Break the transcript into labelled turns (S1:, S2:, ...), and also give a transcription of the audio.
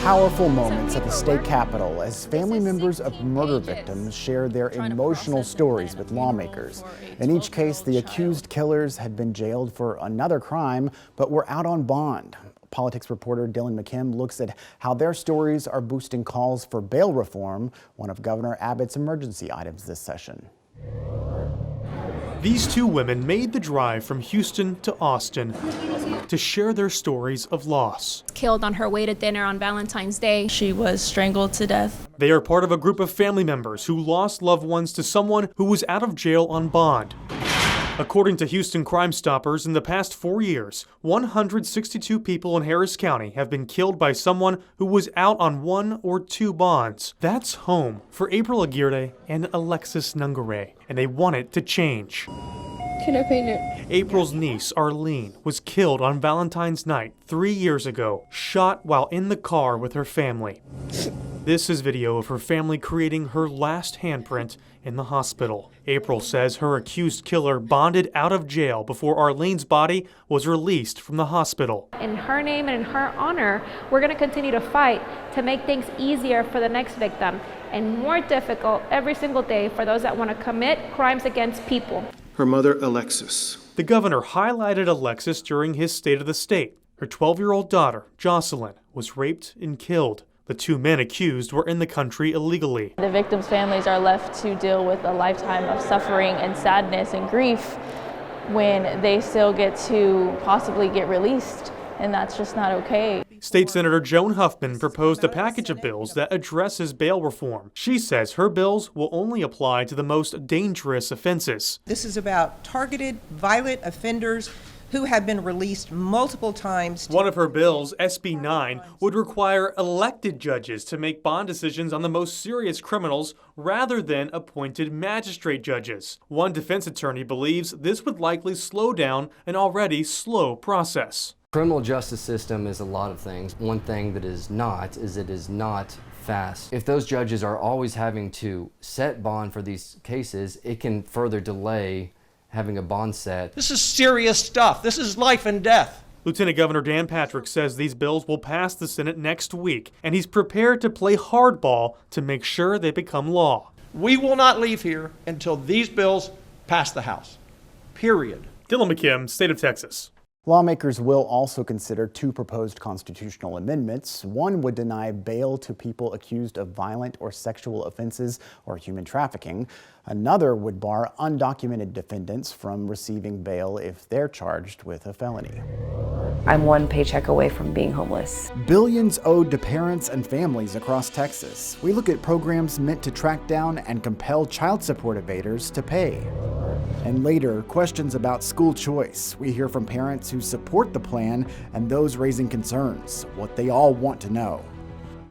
S1: Powerful moments at the state capitol as family members of murder victims share their emotional stories with lawmakers. In each case, the accused killers had been jailed for another crime, but were out on bond. Politics reporter Dylan McKim looks at how their stories are boosting calls for bail reform, one of Governor Abbott's emergency items this session.
S2: These two women made the drive from Houston to Austin to share their stories of loss.
S3: Killed on her way to dinner on Valentine's Day.
S4: She was strangled to death.
S2: They are part of a group of family members who lost loved ones to someone who was out of jail on bond. According to Houston Crime Stoppers, in the past 4 years, 162 people in Harris County have been killed by someone who was out on 1 or 2 bonds. That's home for April Aguirre and Alexis Nungare, and they want it to change.
S5: Can I paint it?
S2: April's niece, Arlene, was killed on Valentine's night 3 years ago, shot while in the car with her family. This is video of her family creating her last handprint in the hospital. April says her accused killer bonded out of jail before Arlene's body was released from the hospital.
S6: In her name and in her honor, we're going to continue to fight to make things easier for the next victim and more difficult every single day for those that want to commit crimes against people.
S7: Her mother, Alexis.
S2: The governor highlighted Alexis during his State of the State. Her 12-year-old daughter, Jocelyn, was raped and killed. The 2 men accused were in the country illegally.
S4: The victims' families are left to deal with a lifetime of suffering and sadness and grief when they still get to possibly get released, and that's just not okay.
S2: State Senator Joan Huffman proposed a package of bills that addresses bail reform. She says her bills will only apply to the most dangerous offenses.
S8: This is about targeted, violent offenders who have been released multiple times.
S2: One of her bills, SB 9, would require elected judges to make bond decisions on the most serious criminals rather than appointed magistrate judges. One defense attorney believes this would likely slow down an already slow process.
S9: Criminal justice system is a lot of things. One thing that is not is it is not fast. If those judges are always having to set bond for these cases, it can further delay having a bond set.
S10: This is serious stuff. This is life and death.
S2: Lieutenant Governor Dan Patrick says these bills will pass the Senate next week, and he's prepared to play hardball to make sure they become law.
S10: We will not leave here until these bills pass the House. Period.
S2: Dylan McKim, State of Texas.
S1: Lawmakers will also consider 2 proposed constitutional amendments. One would deny bail to people accused of violent or sexual offenses or human trafficking. Another would bar undocumented defendants from receiving bail if they're charged with a felony.
S5: I'm one paycheck away from being homeless.
S1: Billions owed to parents and families across Texas. We look at programs meant to track down and compel child support evaders to pay. And later, questions about school choice. We hear from parents who support the plan and those raising concerns, what they all want to know.